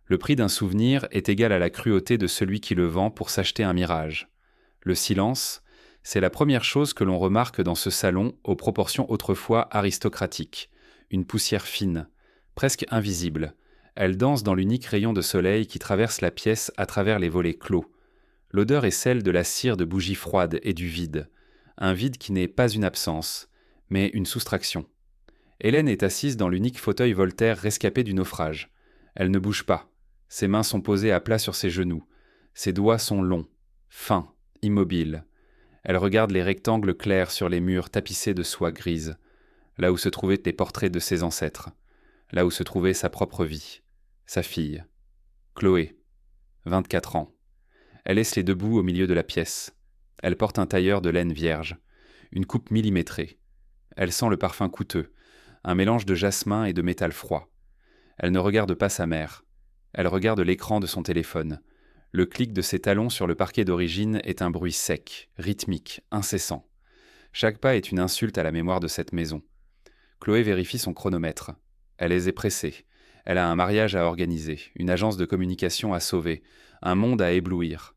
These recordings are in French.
Le prix d'un souvenir est égal à la cruauté de celui qui le vend pour s'acheter un mirage. Le silence, c'est la première chose que l'on remarque dans ce salon aux proportions autrefois aristocratiques. Une poussière fine, presque invisible. Elle danse dans l'unique rayon de soleil qui traverse la pièce à travers les volets clos. L'odeur est celle de la cire de bougies froides et du vide. Un vide qui n'est pas une absence, mais une soustraction. Hélène est assise dans l'unique fauteuil Voltaire rescapé du naufrage. Elle ne bouge pas. Ses mains sont posées à plat sur ses genoux. Ses doigts sont longs, fins, immobiles. Elle regarde les rectangles clairs sur les murs tapissés de soie grise, là où se trouvaient les portraits de ses ancêtres, là où se trouvait sa propre vie, sa fille. Chloé, 24 ans. Elle est debout au milieu de la pièce. Elle porte un tailleur de laine vierge, une coupe millimétrée. Elle sent le parfum coûteux, un mélange de jasmin et de métal froid. Elle ne regarde pas sa mère. Elle regarde l'écran de son téléphone. Le clic de ses talons sur le parquet d'origine est un bruit sec, rythmique, incessant. Chaque pas est une insulte à la mémoire de cette maison. Chloé vérifie son chronomètre. Elle est pressée. Elle a un mariage à organiser, une agence de communication à sauver, un monde à éblouir.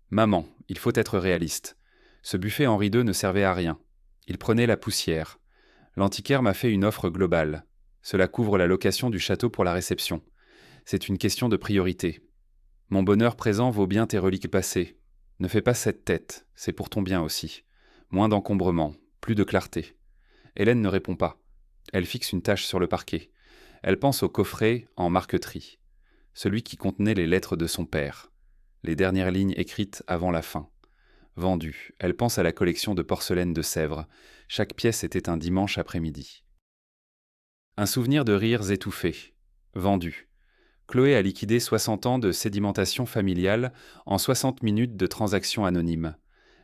Maman, il faut être réaliste. Ce buffet Henri II ne servait à rien. Il prenait la poussière. L'antiquaire m'a fait une offre globale. Cela couvre la location du château pour la réception. C'est une question de priorité. Mon bonheur présent vaut bien tes reliques passées. Ne fais pas cette tête, c'est pour ton bien aussi. Moins d'encombrement, plus de clarté. Hélène ne répond pas. Elle fixe une tache sur le parquet. Elle pense au coffret en marqueterie. Celui qui contenait les lettres de son père. Les dernières lignes écrites avant la fin. Vendue, elle pense à la collection de porcelaine de Sèvres. Chaque pièce était un dimanche après-midi. Un souvenir de rires étouffés. Vendu. Chloé a liquidé 60 ans de sédimentation familiale en 60 minutes de transactions anonymes.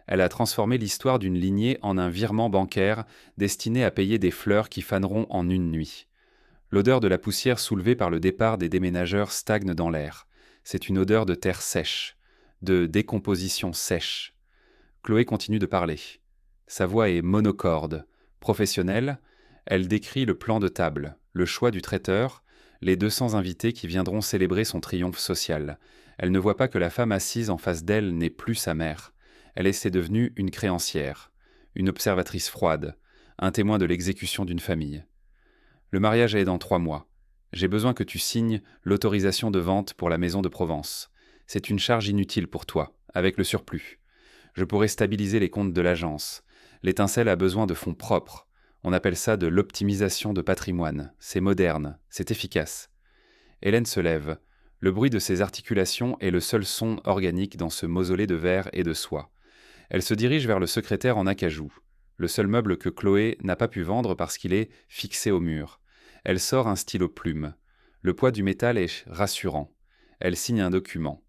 Elle a transformé l'histoire d'une lignée en un virement bancaire destiné à payer des fleurs qui faneront en une nuit. L'odeur de la poussière soulevée par le départ des déménageurs stagne dans l'air. C'est une odeur de terre sèche, de décomposition sèche. Chloé continue de parler. Sa voix est monocorde, professionnelle. Elle décrit le plan de table, le choix du traiteur, les 200 invités qui viendront célébrer son triomphe social. Elle ne voit pas que la femme assise en face d'elle n'est plus sa mère. Elle est devenue une créancière, une observatrice froide, un témoin de l'exécution d'une famille. Le mariage est dans 3 mois. J'ai besoin que tu signes l'autorisation de vente pour la maison de Provence. C'est une charge inutile pour toi, avec le surplus. Je pourrais stabiliser les comptes de l'agence. L'étincelle a besoin de fonds propres. On appelle ça de l'optimisation de patrimoine. C'est moderne, c'est efficace. Hélène se lève. Le bruit de ses articulations est le seul son organique dans ce mausolée de verre et de soie. Elle se dirige vers le secrétaire en acajou, le seul meuble que Chloé n'a pas pu vendre parce qu'il est fixé au mur. Elle sort un stylo plume. Le poids du métal est rassurant. Elle signe un document.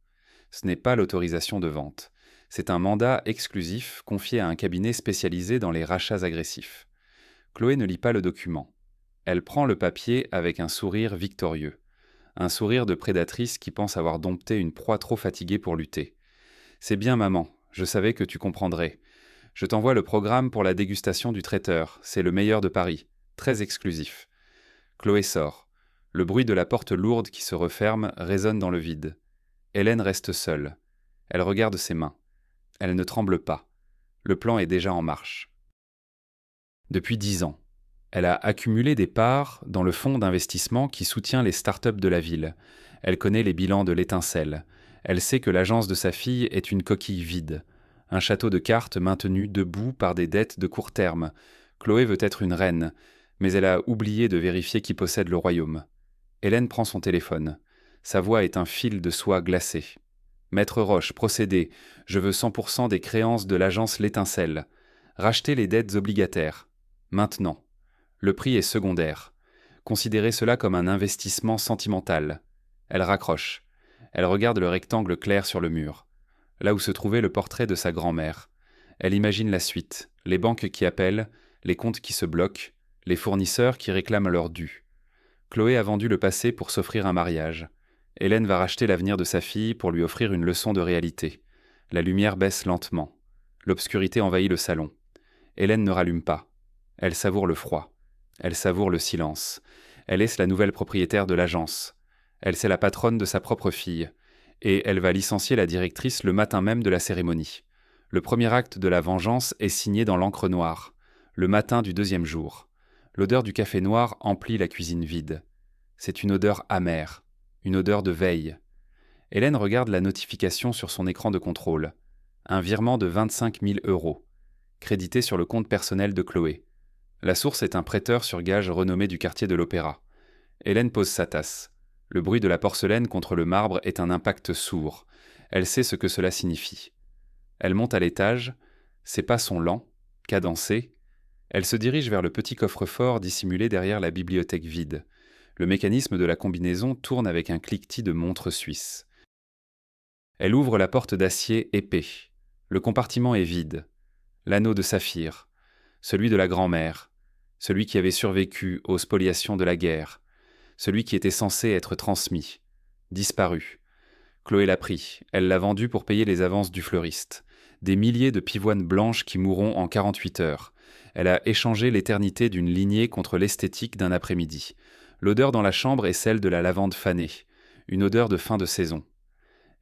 Ce n'est pas l'autorisation de vente. C'est un mandat exclusif confié à un cabinet spécialisé dans les rachats agressifs. Chloé ne lit pas le document. Elle prend le papier avec un sourire victorieux. Un sourire de prédatrice qui pense avoir dompté une proie trop fatiguée pour lutter. « C'est bien, maman, je savais que tu comprendrais. Je t'envoie le programme pour la dégustation du traiteur. C'est le meilleur de Paris. Très exclusif. » Chloé sort. Le bruit de la porte lourde qui se referme résonne dans le vide. Hélène reste seule. Elle regarde ses mains. Elle ne tremble pas. Le plan est déjà en marche. Depuis 10 ans, elle a accumulé des parts dans le fonds d'investissement qui soutient les startups de la ville. Elle connaît les bilans de l'étincelle. Elle sait que l'agence de sa fille est une coquille vide. Un château de cartes maintenu debout par des dettes de court terme. Chloé veut être une reine, mais elle a oublié de vérifier qui possède le royaume. Hélène prend son téléphone. Sa voix est un fil de soie glacée. « Maître Roche, procédez. Je veux 100% des créances de l'agence L'Étincelle. Rachetez les dettes obligataires. Maintenant. Le prix est secondaire. Considérez cela comme un investissement sentimental. » Elle raccroche. Elle regarde le rectangle clair sur le mur, là où se trouvait le portrait de sa grand-mère. Elle imagine la suite, les banques qui appellent, les comptes qui se bloquent, les fournisseurs qui réclament leur dû. Chloé a vendu le passé pour s'offrir un mariage. Hélène va racheter l'avenir de sa fille pour lui offrir une leçon de réalité. La lumière baisse lentement. L'obscurité envahit le salon. Hélène ne rallume pas. Elle savoure le froid. Elle savoure le silence. Elle est la nouvelle propriétaire de l'agence. C'est la patronne de sa propre fille. Et elle va licencier la directrice le matin même de la cérémonie. Le premier acte de la vengeance est signé dans l'encre noire, le matin du deuxième jour. L'odeur du café noir emplit la cuisine vide. C'est une odeur amère, une odeur de veille. Hélène regarde la notification sur son écran de contrôle. Un virement de 25 000 €, crédité sur le compte personnel de Chloé. La source est un prêteur sur gage renommé du quartier de l'Opéra. Hélène pose sa tasse. Le bruit de la porcelaine contre le marbre est un impact sourd. Elle sait ce que cela signifie. Elle monte à l'étage, ses pas sont lents, cadencés. Elle se dirige vers le petit coffre-fort dissimulé derrière la bibliothèque vide. Le mécanisme de la combinaison tourne avec un cliquetis de montre suisse. Elle ouvre la porte d'acier épais. Le compartiment est vide. L'anneau de saphir, celui de la grand-mère, celui qui avait survécu aux spoliations de la guerre, celui qui était censé être transmis, disparu. Chloé l'a pris, elle l'a vendu pour payer les avances du fleuriste. Des milliers de pivoines blanches qui mourront en 48 heures. Elle a échangé l'éternité d'une lignée contre l'esthétique d'un après-midi. L'odeur dans la chambre est celle de la lavande fanée, une odeur de fin de saison.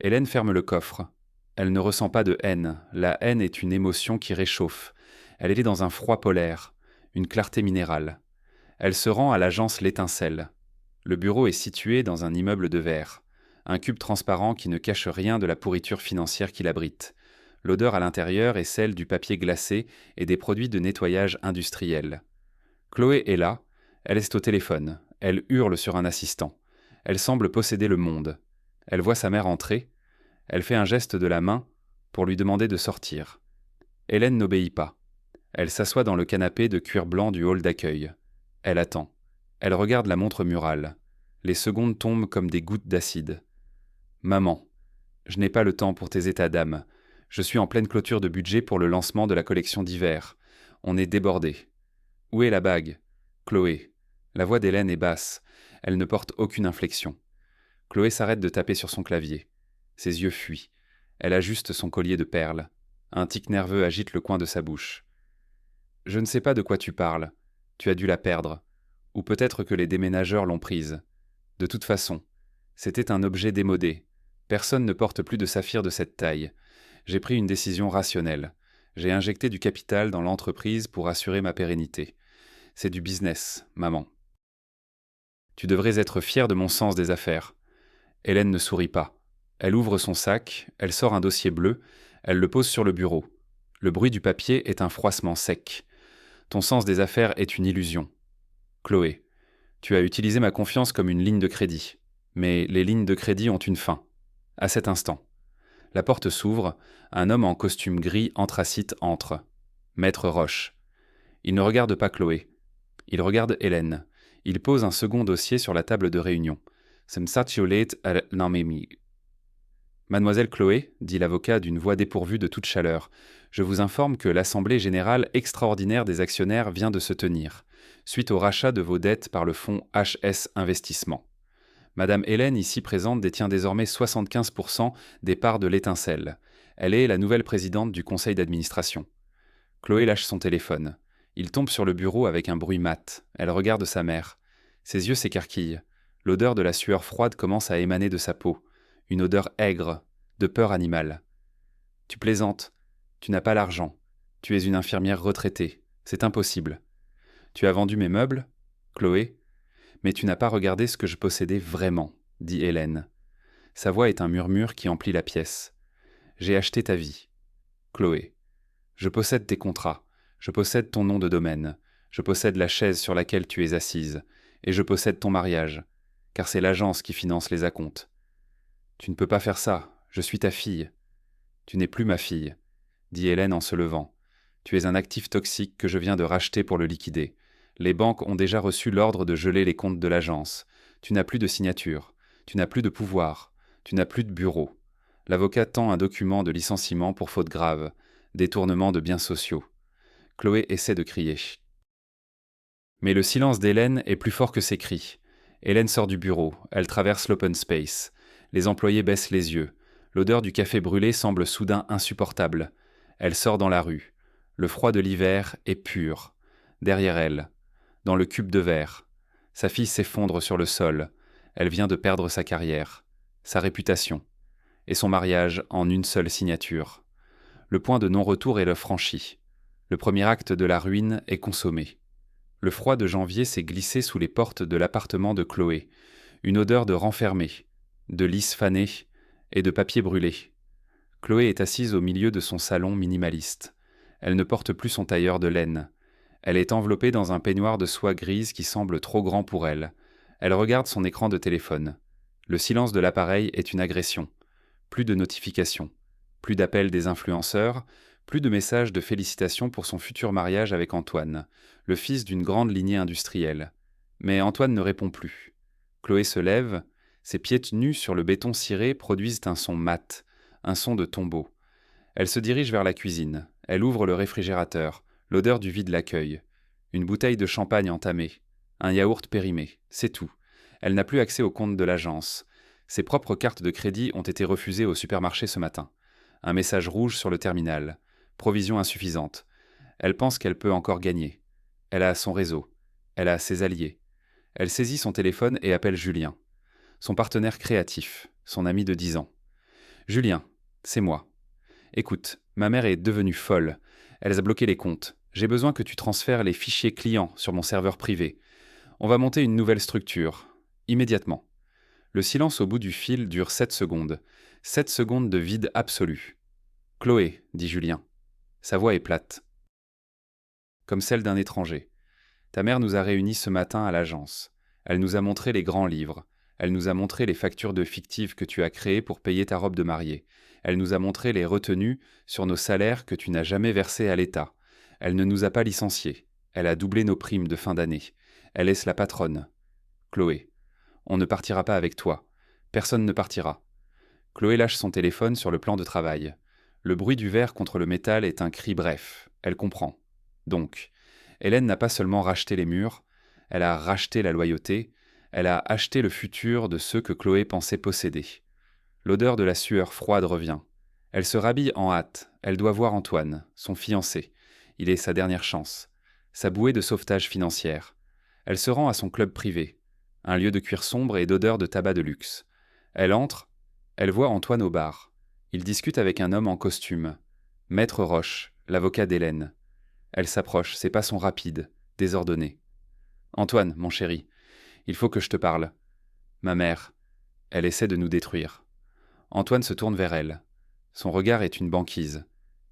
Hélène ferme le coffre. Elle ne ressent pas de haine. La haine est une émotion qui réchauffe. Elle est dans un froid polaire, une clarté minérale. Elle se rend à l'agence L'Étincelle. Le bureau est situé dans un immeuble de verre. Un cube transparent qui ne cache rien de la pourriture financière qui l'abrite. L'odeur à l'intérieur est celle du papier glacé et des produits de nettoyage industriel. Chloé est là. Elle est au téléphone. Elle hurle sur un assistant. Elle semble posséder le monde. Elle voit sa mère entrer. Elle fait un geste de la main pour lui demander de sortir. Hélène n'obéit pas. Elle s'assoit dans le canapé de cuir blanc du hall d'accueil. Elle attend. Elle regarde la montre murale. Les secondes tombent comme des gouttes d'acide. « Maman, je n'ai pas le temps pour tes états d'âme. Je suis en pleine clôture de budget pour le lancement de la collection d'hiver. On est débordé. Où est la bague ? Chloé. » La voix d'Hélène est basse. Elle ne porte aucune inflexion. Chloé s'arrête de taper sur son clavier. Ses yeux fuient. Elle ajuste son collier de perles. Un tic nerveux agite le coin de sa bouche. « Je ne sais pas de quoi tu parles. Tu as dû la perdre. Ou peut-être que les déménageurs l'ont prise. De toute façon, c'était un objet démodé. Personne ne porte plus de saphir de cette taille. J'ai pris une décision rationnelle. J'ai injecté du capital dans l'entreprise pour assurer ma pérennité. C'est du business, maman. Tu devrais être fière de mon sens des affaires. » Hélène ne sourit pas. Elle ouvre son sac, elle sort un dossier bleu, elle le pose sur le bureau. Le bruit du papier est un froissement sec. Ton sens des affaires est une illusion. Chloé, tu as utilisé ma confiance comme une ligne de crédit. Mais les lignes de crédit ont une fin. À cet instant. La porte s'ouvre, un homme en costume gris anthracite entre. Maître Roche. Il ne regarde pas Chloé. Il regarde Hélène. Il pose un second dossier sur la table de réunion. Mademoiselle Chloé, dit l'avocat d'une voix dépourvue de toute chaleur, je vous informe que l'Assemblée générale extraordinaire des actionnaires vient de se tenir, suite au rachat de vos dettes par le fonds HS Investissement. Madame Hélène, ici présente, détient désormais 75% des parts de l'Étincelle. Elle est la nouvelle présidente du conseil d'administration. Chloé lâche son téléphone. Il tombe sur le bureau avec un bruit mat. Elle regarde sa mère. Ses yeux s'écarquillent. L'odeur de la sueur froide commence à émaner de sa peau. Une odeur aigre, de peur animale. Tu plaisantes. Tu n'as pas l'argent. Tu es une infirmière retraitée. C'est impossible. Tu as vendu mes meubles, Chloé ? Mais tu n'as pas regardé ce que je possédais vraiment, dit Hélène. Sa voix est un murmure qui emplit la pièce. J'ai acheté ta vie. Chloé. Je possède tes contrats. Je possède ton nom de domaine. Je possède la chaise sur laquelle tu es assise. Et je possède ton mariage. Car c'est l'agence qui finance les acomptes. Tu ne peux pas faire ça. Je suis ta fille. Tu n'es plus ma fille, dit Hélène en se levant. Tu es un actif toxique que je viens de racheter pour le liquider. Les banques ont déjà reçu l'ordre de geler les comptes de l'agence. Tu n'as plus de signature. Tu n'as plus de pouvoir. Tu n'as plus de bureau. L'avocat tend un document de licenciement pour faute grave. Détournement de biens sociaux. Chloé essaie de crier. Mais le silence d'Hélène est plus fort que ses cris. Hélène sort du bureau. Elle traverse l'open space. Les employés baissent les yeux. L'odeur du café brûlé semble soudain insupportable. Elle sort dans la rue. Le froid de l'hiver est pur. Derrière elle, dans le cube de verre, sa fille s'effondre sur le sol. Elle vient de perdre sa carrière, sa réputation, et son mariage en une seule signature. Le point de non-retour est franchi. Le premier acte de la ruine est consommé. Le froid de janvier s'est glissé sous les portes de l'appartement de Chloé. Une odeur de renfermé, de lys fané et de papier brûlé. Chloé est assise au milieu de son salon minimaliste. Elle ne porte plus son tailleur de laine. Elle est enveloppée dans un peignoir de soie grise qui semble trop grand pour elle. Elle regarde son écran de téléphone. Le silence de l'appareil est une agression. Plus de notifications, plus d'appels des influenceurs, plus de messages de félicitations pour son futur mariage avec Antoine, le fils d'une grande lignée industrielle. Mais Antoine ne répond plus. Chloé se lève, ses pieds nus sur le béton ciré produisent un son mat, un son de tombeau. Elle se dirige vers la cuisine. Elle ouvre le réfrigérateur. L'odeur du vide l'accueille. Une bouteille de champagne entamée. Un yaourt périmé. C'est tout. Elle n'a plus accès au compte de l'agence. Ses propres cartes de crédit ont été refusées au supermarché ce matin. Un message rouge sur le terminal. Provision insuffisante. Elle pense qu'elle peut encore gagner. Elle a son réseau. Elle a ses alliés. Elle saisit son téléphone et appelle Julien. Son partenaire créatif. Son ami de 10 ans. « Julien, c'est moi. Écoute, ma mère est devenue folle. Elle a bloqué les comptes. J'ai besoin que tu transfères les fichiers clients sur mon serveur privé. On va monter une nouvelle structure. Immédiatement. » Le silence au bout du fil dure 7 secondes. 7 secondes de vide absolu. « Chloé, dit Julien. » Sa voix est plate, comme celle d'un étranger. « Ta mère nous a réunis ce matin à l'agence. Elle nous a montré les grands livres. Elle nous a montré les factures de fictives que tu as créées pour payer ta robe de mariée. Elle nous a montré les retenues sur nos salaires que tu n'as jamais versées à l'État. Elle ne nous a pas licenciés. Elle a doublé nos primes de fin d'année. Elle est la patronne. Chloé, on ne partira pas avec toi. Personne ne partira. » Chloé lâche son téléphone sur le plan de travail. Le bruit du verre contre le métal est un cri bref. Elle comprend. Donc, Hélène n'a pas seulement racheté les murs, elle a racheté la loyauté, elle a acheté le futur de ceux que Chloé pensait posséder. L'odeur de la sueur froide revient. Elle se rhabille en hâte. Elle doit voir Antoine, son fiancé. Il est sa dernière chance. Sa bouée de sauvetage financière. Elle se rend à son club privé. Un lieu de cuir sombre et d'odeur de tabac de luxe. Elle entre. Elle voit Antoine au bar. Il discute avec un homme en costume. Maître Roche, l'avocat d'Hélène. Elle s'approche, ses pas sont rapides, désordonnés. « Antoine, mon chéri, il faut que je te parle. Ma mère, elle essaie de nous détruire. » Antoine se tourne vers elle. Son regard est une banquise.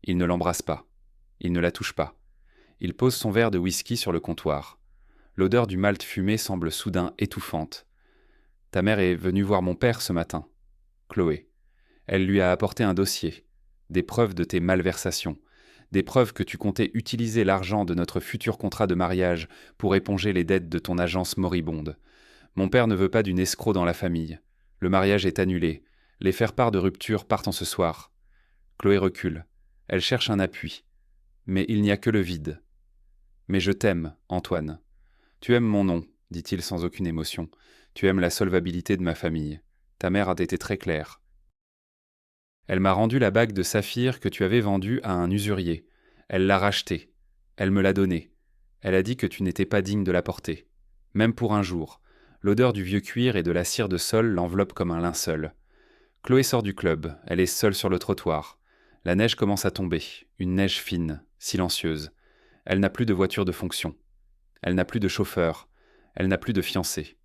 Il ne l'embrasse pas. Il ne la touche pas. Il pose son verre de whisky sur le comptoir. L'odeur du malt fumé semble soudain étouffante. « Ta mère est venue voir mon père ce matin. » Chloé. Elle lui a apporté un dossier. Des preuves de tes malversations. Des preuves que tu comptais utiliser l'argent de notre futur contrat de mariage pour éponger les dettes de ton agence moribonde. Mon père ne veut pas d'une escroc dans la famille. Le mariage est annulé. Les faire-part de rupture partent en ce soir. Chloé recule. Elle cherche un appui. Mais il n'y a que le vide. « Mais je t'aime, Antoine. Tu aimes mon nom, dit-il sans aucune émotion. Tu aimes la solvabilité de ma famille. Ta mère a été très claire. Elle m'a rendu la bague de saphir que tu avais vendue à un usurier. Elle l'a rachetée. Elle me l'a donnée. Elle a dit que tu n'étais pas digne de la porter. Même pour un jour. L'odeur du vieux cuir et de la cire de sol l'enveloppe comme un linceul. Chloé sort du club. Elle est seule sur le trottoir. La neige commence à tomber. Une neige fine, silencieuse. Elle n'a plus de voiture de fonction. Elle n'a plus de chauffeur. Elle n'a plus de fiancé.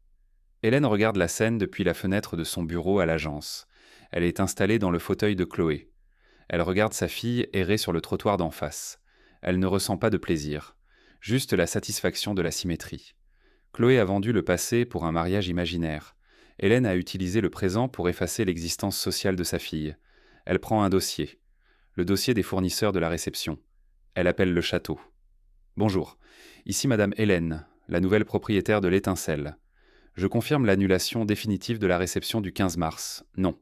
Hélène regarde la scène depuis la fenêtre de son bureau à l'agence. Elle est installée dans le fauteuil de Chloé. Elle regarde sa fille errer sur le trottoir d'en face. Elle ne ressent pas de plaisir, juste la satisfaction de la symétrie. Chloé a vendu le passé pour un mariage imaginaire. Hélène a utilisé le présent pour effacer l'existence sociale de sa fille. Elle prend un dossier. Le dossier des fournisseurs de la réception. Elle appelle le château. « Bonjour, ici Madame Hélène, la nouvelle propriétaire de l'Étincelle. Je confirme l'annulation définitive de la réception du 15 mars. Non.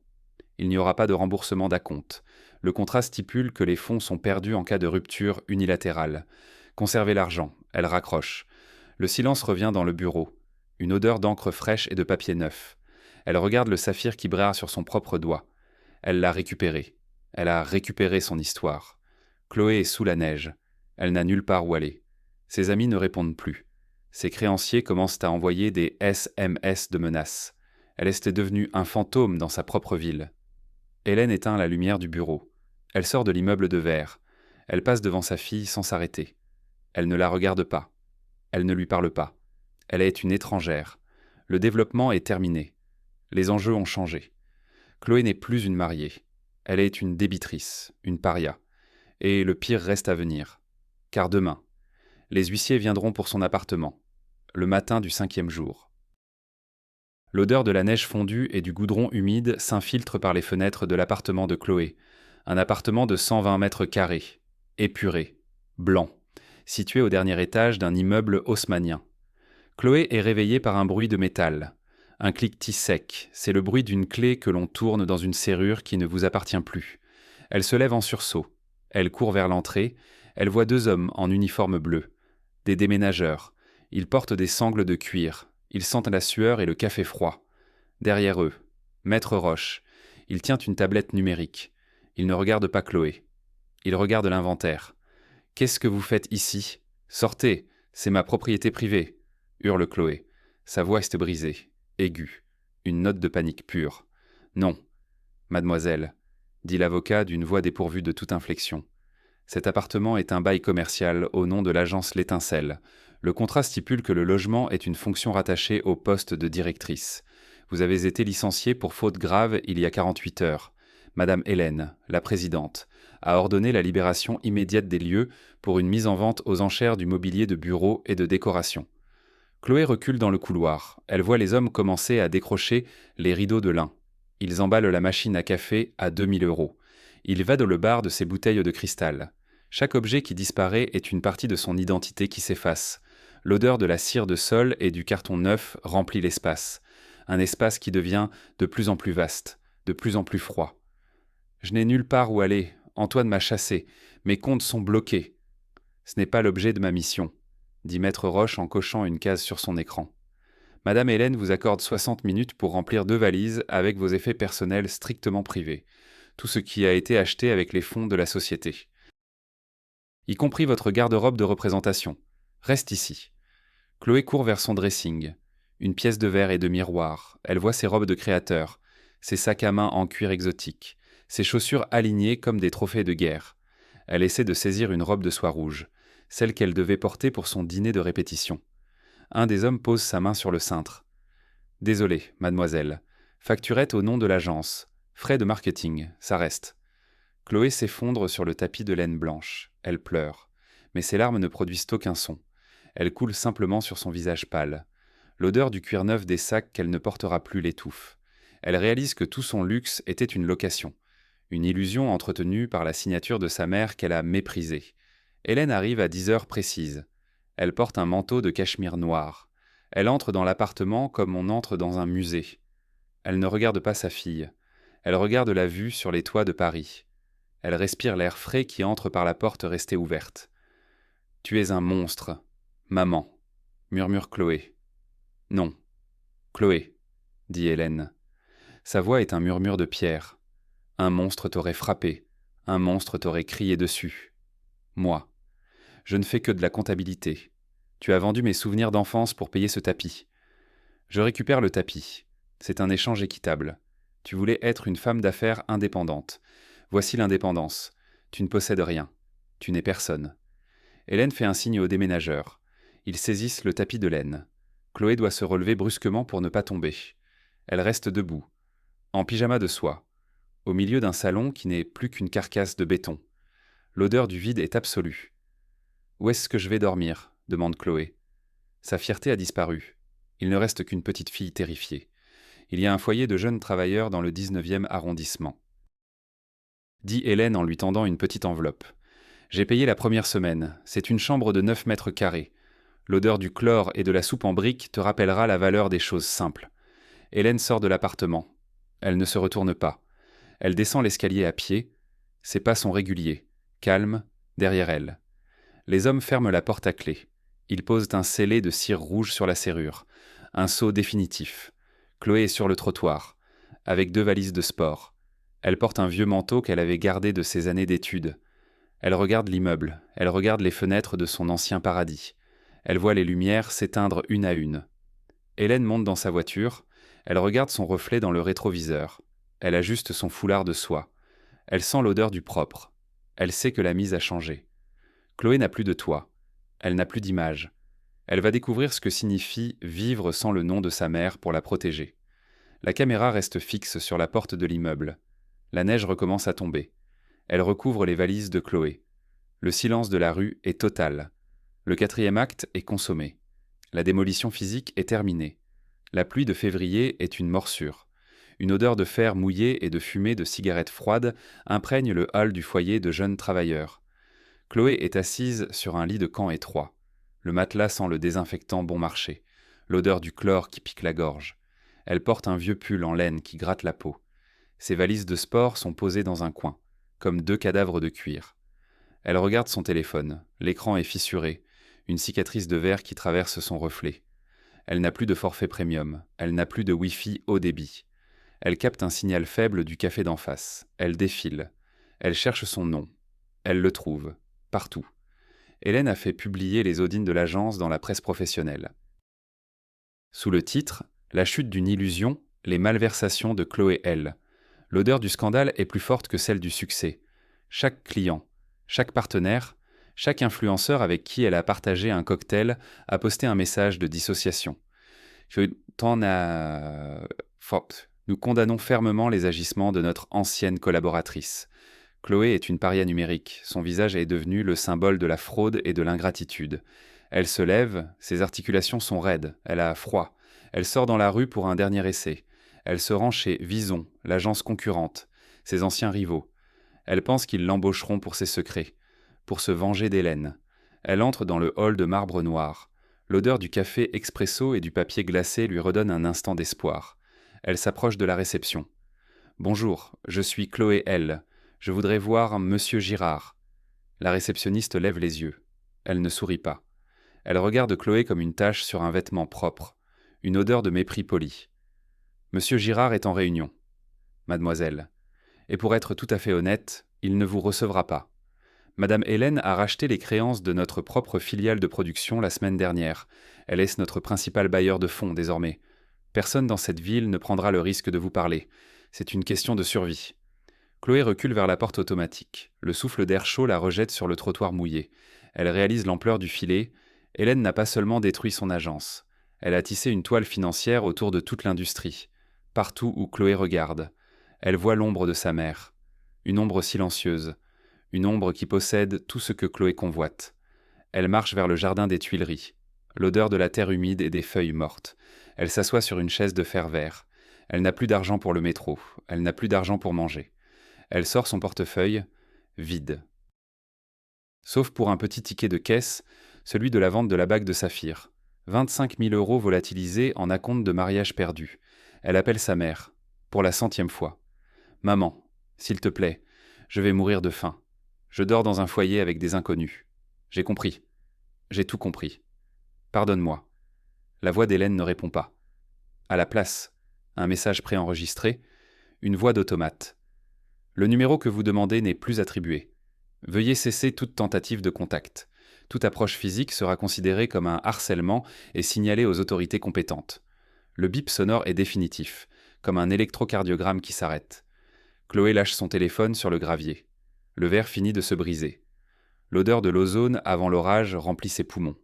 Il n'y aura pas de remboursement d'acompte. Le contrat stipule que les fonds sont perdus en cas de rupture unilatérale. Conservez l'argent. » Elle raccroche. Le silence revient dans le bureau. Une odeur d'encre fraîche et de papier neuf. Elle regarde le saphir qui brille sur son propre doigt. Elle l'a récupéré. Elle a récupéré son histoire. Chloé est sous la neige. Elle n'a nulle part où aller. Ses amis ne répondent plus. Ses créanciers commencent à envoyer des SMS de menaces. Elle était devenue un fantôme dans sa propre ville. Hélène éteint la lumière du bureau. Elle sort de l'immeuble de verre. Elle passe devant sa fille sans s'arrêter. Elle ne la regarde pas. Elle ne lui parle pas. Elle est une étrangère. Le développement est terminé. Les enjeux ont changé. Chloé n'est plus une mariée. Elle est une débitrice, une paria. Et le pire reste à venir. Car demain, les huissiers viendront pour son appartement, le matin du 5e jour. L'odeur de la neige fondue et du goudron humide s'infiltre par les fenêtres de l'appartement de Chloé, un appartement de 120 mètres carrés, épuré, blanc, situé au dernier étage d'un immeuble haussmannien. Chloé est réveillée par un bruit de métal. Un cliquetis sec, c'est le bruit d'une clé que l'on tourne dans une serrure qui ne vous appartient plus. Elle se lève en sursaut. Elle court vers l'entrée. Elle voit 2 hommes en uniforme bleu. Des déménageurs. Ils portent des sangles de cuir. Ils sentent la sueur et le café froid. Derrière eux, Maître Roche. Il tient une tablette numérique. Il ne regarde pas Chloé. Il regarde l'inventaire. « Qu'est-ce que vous faites ici ? Sortez, c'est ma propriété privée !» hurle Chloé. Sa voix est brisée, aiguë, une note de panique pure. « Non, mademoiselle », dit l'avocat d'une voix dépourvue de toute inflexion. Cet appartement est un bail commercial au nom de l'agence L'Étincelle. Le contrat stipule que le logement est une fonction rattachée au poste de directrice. Vous avez été licenciée pour faute grave il y a 48 heures. Madame Hélène, la présidente, a ordonné la libération immédiate des lieux pour une mise en vente aux enchères du mobilier de bureau et de décoration. Chloé recule dans le couloir. Elle voit les hommes commencer à décrocher les rideaux de lin. Ils emballent la machine à café à 2000 €. Ils vadent le bar de ses bouteilles de cristal. Chaque objet qui disparaît est une partie de son identité qui s'efface. L'odeur de la cire de sol et du carton neuf remplit l'espace. Un espace qui devient de plus en plus vaste, de plus en plus froid. « Je n'ai nulle part où aller. Antoine m'a chassé. Mes comptes sont bloqués. »« Ce n'est pas l'objet de ma mission, » dit Maître Roche en cochant une case sur son écran. « Madame Hélène vous accorde 60 minutes pour remplir 2 valises avec vos effets personnels strictement privés. Tout ce qui a été acheté avec les fonds de la société. Y compris votre garde-robe de représentation. Reste ici. » Chloé court vers son dressing. Une pièce de verre et de miroir. Elle voit ses robes de créateur, ses sacs à main en cuir exotique, ses chaussures alignées comme des trophées de guerre. Elle essaie de saisir une robe de soie rouge, celle qu'elle devait porter pour son dîner de répétition. Un des hommes pose sa main sur le cintre. « Désolé, mademoiselle. Facturette au nom de l'agence. Frais de marketing, ça reste. » Chloé s'effondre sur le tapis de laine blanche. Elle pleure. Mais ses larmes ne produisent aucun son. Elles coulent simplement sur son visage pâle. L'odeur du cuir neuf des sacs qu'elle ne portera plus l'étouffe. Elle réalise que tout son luxe était une location. Une illusion entretenue par la signature de sa mère qu'elle a méprisée. Hélène arrive à 10 heures précises. Elle porte un manteau de cachemire noir. Elle entre dans l'appartement comme on entre dans un musée. Elle ne regarde pas sa fille. Elle regarde la vue sur les toits de Paris. Elle respire l'air frais qui entre par la porte restée ouverte. « Tu es un monstre, maman », murmure Chloé. « Non, Chloé », dit Hélène. Sa voix est un murmure de pierre. Un monstre t'aurait frappé, un monstre t'aurait crié dessus. Moi, je ne fais que de la comptabilité. Tu as vendu mes souvenirs d'enfance pour payer ce tapis. Je récupère le tapis. C'est un échange équitable. Tu voulais être une femme d'affaires indépendante. Voici l'indépendance. Tu ne possèdes rien. Tu n'es personne. Hélène fait un signe aux déménageurs. Ils saisissent le tapis de laine. Chloé doit se relever brusquement pour ne pas tomber. Elle reste debout, en pyjama de soie, au milieu d'un salon qui n'est plus qu'une carcasse de béton. L'odeur du vide est absolue. « Où est-ce que je vais dormir ?» demande Chloé. Sa fierté a disparu. Il ne reste qu'une petite fille terrifiée. Il y a un foyer de jeunes travailleurs dans le 19e arrondissement. Dit Hélène en lui tendant une petite enveloppe. « J'ai payé la première semaine. C'est une chambre de 9 mètres carrés. L'odeur du chlore et de la soupe en briques te rappellera la valeur des choses simples. » Hélène sort de l'appartement. Elle ne se retourne pas. Elle descend l'escalier à pied. Ses pas sont réguliers, calmes, derrière elle. Les hommes ferment la porte à clé. Ils posent un scellé de cire rouge sur la serrure. Un sceau définitif. Chloé est sur le trottoir, avec 2 valises de sport. Elle porte un vieux manteau qu'elle avait gardé de ses années d'études. Elle regarde l'immeuble. Elle regarde les fenêtres de son ancien paradis. Elle voit les lumières s'éteindre une à une. Hélène monte dans sa voiture. Elle regarde son reflet dans le rétroviseur. Elle ajuste son foulard de soie. Elle sent l'odeur du propre. Elle sait que la mise a changé. Chloé n'a plus de toit. Elle n'a plus d'image. Elle va découvrir ce que signifie vivre sans le nom de sa mère pour la protéger. La caméra reste fixe sur la porte de l'immeuble. La neige recommence à tomber. Elle recouvre les valises de Chloé. Le silence de la rue est total. Le 4e acte est consommé. La démolition physique est terminée. La pluie de février est une morsure. Une odeur de fer mouillé et de fumée de cigarettes froides imprègne le hall du foyer de jeunes travailleurs. Chloé est assise sur un lit de camp étroit. Le matelas sent le désinfectant bon marché, l'odeur du chlore qui pique la gorge. Elle porte un vieux pull en laine qui gratte la peau. Ses valises de sport sont posées dans un coin, comme 2 cadavres de cuir. Elle regarde son téléphone. L'écran est fissuré, une cicatrice de verre qui traverse son reflet. Elle n'a plus de forfait premium. Elle n'a plus de Wi-Fi haut débit. Elle capte un signal faible du café d'en face. Elle défile. Elle cherche son nom. Elle le trouve. Partout. Hélène a fait publier les audines de l'agence dans la presse professionnelle. Sous le titre « La chute d'une illusion, les malversations de Chloé L ». L'odeur du scandale est plus forte que celle du succès. Chaque client, chaque partenaire, chaque influenceur avec qui elle a partagé un cocktail a posté un message de dissociation. Nous condamnons fermement les agissements de notre ancienne collaboratrice. Chloé est une paria numérique. Son visage est devenu le symbole de la fraude et de l'ingratitude. Elle se lève, ses articulations sont raides, elle a froid. Elle sort dans la rue pour un dernier essai. Elle se rend chez Vison, l'agence concurrente, ses anciens rivaux. Elle pense qu'ils l'embaucheront pour ses secrets, pour se venger d'Hélène. Elle entre dans le hall de marbre noir. L'odeur du café expresso et du papier glacé lui redonne un instant d'espoir. Elle s'approche de la réception. « Bonjour, je suis Chloé L. Je voudrais voir Monsieur Girard. » La réceptionniste lève les yeux. Elle ne sourit pas. Elle regarde Chloé comme une tache sur un vêtement propre. Une odeur de mépris poli. « Monsieur Girard est en réunion. »« Mademoiselle. Et pour être tout à fait honnête, il ne vous recevra pas. Madame Hélène a racheté les créances de notre propre filiale de production la semaine dernière. Elle est notre principal bailleur de fonds désormais. Personne dans cette ville ne prendra le risque de vous parler. C'est une question de survie. » Chloé recule vers la porte automatique. Le souffle d'air chaud la rejette sur le trottoir mouillé. Elle réalise l'ampleur du filet. Hélène n'a pas seulement détruit son agence. Elle a tissé une toile financière autour de toute l'industrie. Partout où Chloé regarde, elle voit l'ombre de sa mère. Une ombre silencieuse. Une ombre qui possède tout ce que Chloé convoite. Elle marche vers le jardin des Tuileries. L'odeur de la terre humide et des feuilles mortes. Elle s'assoit sur une chaise de fer vert. Elle n'a plus d'argent pour le métro. Elle n'a plus d'argent pour manger. Elle sort son portefeuille, vide. Sauf pour un petit ticket de caisse, celui de la vente de la bague de saphir. 25 000 € volatilisés en acompte de mariage perdu. Elle appelle sa mère, pour la 100e fois. « Maman, s'il te plaît, je vais mourir de faim. Je dors dans un foyer avec des inconnus. J'ai compris. J'ai tout compris. Pardonne-moi. » La voix d'Hélène ne répond pas. À la place, un message préenregistré, une voix d'automate. Le numéro que vous demandez n'est plus attribué. Veuillez cesser toute tentative de contact. Toute approche physique sera considérée comme un harcèlement et signalée aux autorités compétentes. Le bip sonore est définitif, comme un électrocardiogramme qui s'arrête. Chloé lâche son téléphone sur le gravier. Le verre finit de se briser. L'odeur de l'ozone avant l'orage remplit ses poumons.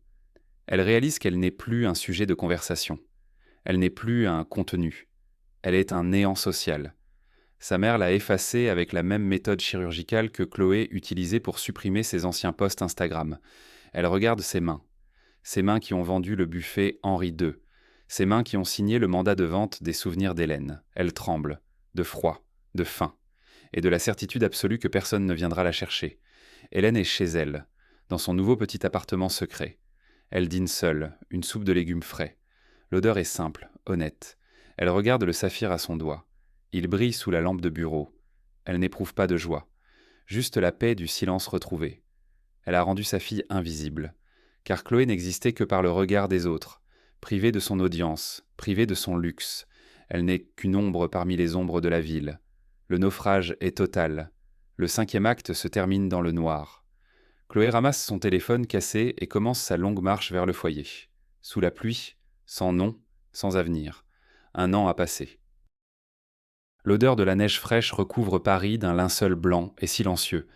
Elle réalise qu'elle n'est plus un sujet de conversation. Elle n'est plus un contenu. Elle est un néant social. Sa mère l'a effacée avec la même méthode chirurgicale que Chloé utilisait pour supprimer ses anciens posts Instagram. Elle regarde ses mains qui ont vendu le buffet Henri II, ses mains qui ont signé le mandat de vente des souvenirs d'Hélène. Elle tremble, de froid, de faim, et de la certitude absolue que personne ne viendra la chercher. Hélène est chez elle, dans son nouveau petit appartement secret. Elle dîne seule, une soupe de légumes frais. L'odeur est simple, honnête. Elle regarde le saphir à son doigt. Il brille sous la lampe de bureau. Elle n'éprouve pas de joie, juste la paix du silence retrouvé. Elle a rendu sa fille invisible, car Chloé n'existait que par le regard des autres, privée de son audience, privée de son luxe. Elle n'est qu'une ombre parmi les ombres de la ville. Le naufrage est total. Le 5e acte se termine dans le noir. Chloé ramasse son téléphone cassé et commence sa longue marche vers le foyer. Sous la pluie, sans nom, sans avenir. Un an a passé. L'odeur de la neige fraîche recouvre Paris d'un linceul blanc et silencieux.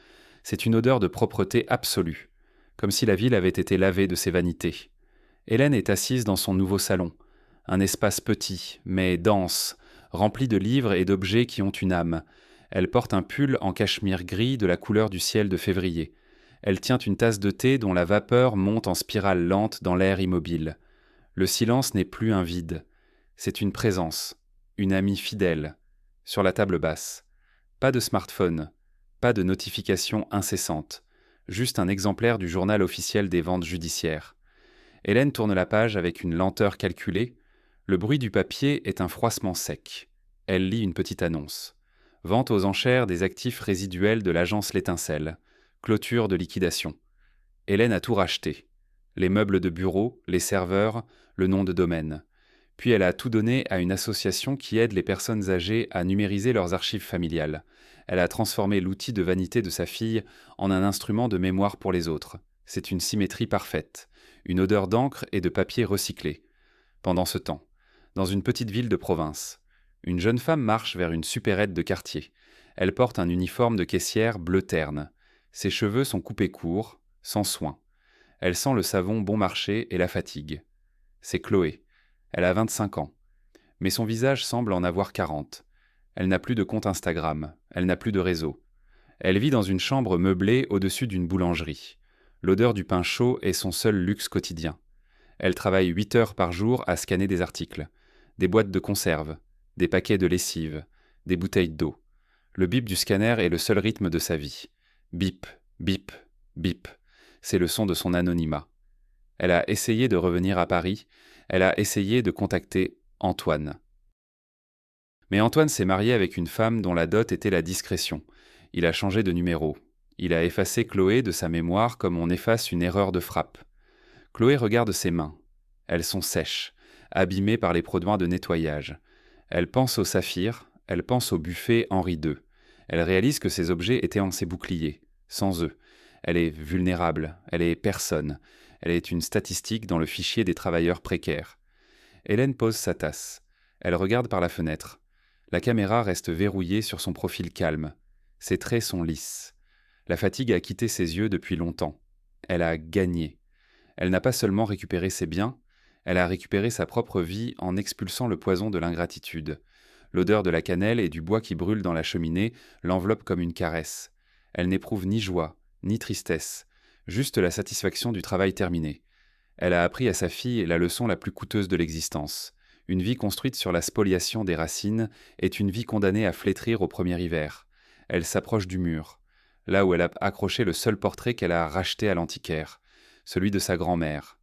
C'est une odeur de propreté absolue, comme si la ville avait été lavée de ses vanités. Hélène est assise dans son nouveau salon, un espace petit, mais dense, rempli de livres et d'objets qui ont une âme. Elle porte un pull en cachemire gris de la couleur du ciel de février. Elle tient une tasse de thé dont la vapeur monte en spirale lente dans l'air immobile. Le silence n'est plus un vide. C'est une présence, une amie fidèle, sur la table basse. Pas de smartphone, pas de notifications incessantes, juste un exemplaire du journal officiel des ventes judiciaires. Hélène tourne la page avec une lenteur calculée. Le bruit du papier est un froissement sec. Elle lit une petite annonce. Vente aux enchères des actifs résiduels de l'agence L'Étincelle. Clôture de liquidation. Hélène a tout racheté. Les meubles de bureau, les serveurs, le nom de domaine. Puis elle a tout donné à une association qui aide les personnes âgées à numériser leurs archives familiales. Elle a transformé l'outil de vanité de sa fille en un instrument de mémoire pour les autres. C'est une symétrie parfaite, une odeur d'encre et de papier recyclé. Pendant ce temps, dans une petite ville de province, une jeune femme marche vers une supérette de quartier. Elle porte un uniforme de caissière bleu terne. Ses cheveux sont coupés courts, sans soin. Elle sent le savon bon marché et la fatigue. C'est Chloé. Elle a 25 ans. Mais son visage semble en avoir 40. Elle n'a plus de compte Instagram. Elle n'a plus de réseau. Elle vit dans une chambre meublée au-dessus d'une boulangerie. L'odeur du pain chaud est son seul luxe quotidien. Elle travaille 8 heures par jour à scanner des articles, des boîtes de conserve, des paquets de lessive, des bouteilles d'eau. Le bip du scanner est le seul rythme de sa vie. Bip, bip, bip. C'est le son de son anonymat. Elle a essayé de revenir à Paris. Elle a essayé de contacter Antoine. Mais Antoine s'est marié avec une femme dont la dot était la discrétion. Il a changé de numéro. Il a effacé Chloé de sa mémoire comme on efface une erreur de frappe. Chloé regarde ses mains. Elles sont sèches, abîmées par les produits de nettoyage. Elle pense au saphir, elle pense au buffet Henri II. Elle réalise que ces objets étaient en ses boucliers, sans eux. Elle est vulnérable, elle est personne. Elle est une statistique dans le fichier des travailleurs précaires. Hélène pose sa tasse. Elle regarde par la fenêtre. La caméra reste verrouillée sur son profil calme. Ses traits sont lisses. La fatigue a quitté ses yeux depuis longtemps. Elle a gagné. Elle n'a pas seulement récupéré ses biens, elle a récupéré sa propre vie en expulsant le poison de l'ingratitude. L'odeur de la cannelle et du bois qui brûle dans la cheminée l'enveloppe comme une caresse. Elle n'éprouve ni joie, ni tristesse, juste la satisfaction du travail terminé. Elle a appris à sa fille la leçon la plus coûteuse de l'existence. Une vie construite sur la spoliation des racines est une vie condamnée à flétrir au premier hiver. Elle s'approche du mur, là où elle a accroché le seul portrait qu'elle a racheté à l'antiquaire, celui de sa grand-mère.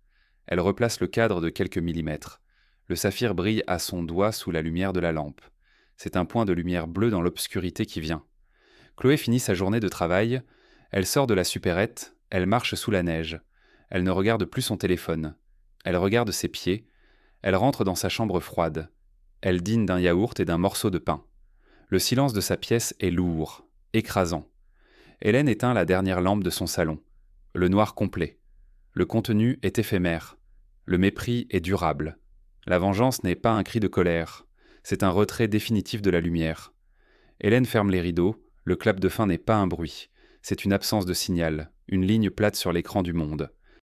Elle replace le cadre de quelques millimètres. Le saphir brille à son doigt sous la lumière de la lampe. C'est un point de lumière bleue dans l'obscurité qui vient. Chloé finit sa journée de travail. Elle sort de la supérette, elle marche sous la neige. Elle ne regarde plus son téléphone. Elle regarde ses pieds. Elle rentre dans sa chambre froide. Elle dîne d'un yaourt et d'un morceau de pain. Le silence de sa pièce est lourd, écrasant. Hélène éteint la dernière lampe de son salon. Le noir complet. Le contenu est éphémère. Le mépris est durable. La vengeance n'est pas un cri de colère. C'est un retrait définitif de la lumière. Hélène ferme les rideaux. Le clap de fin n'est pas un bruit. C'est une absence de signal, une ligne plate sur l'écran du monde.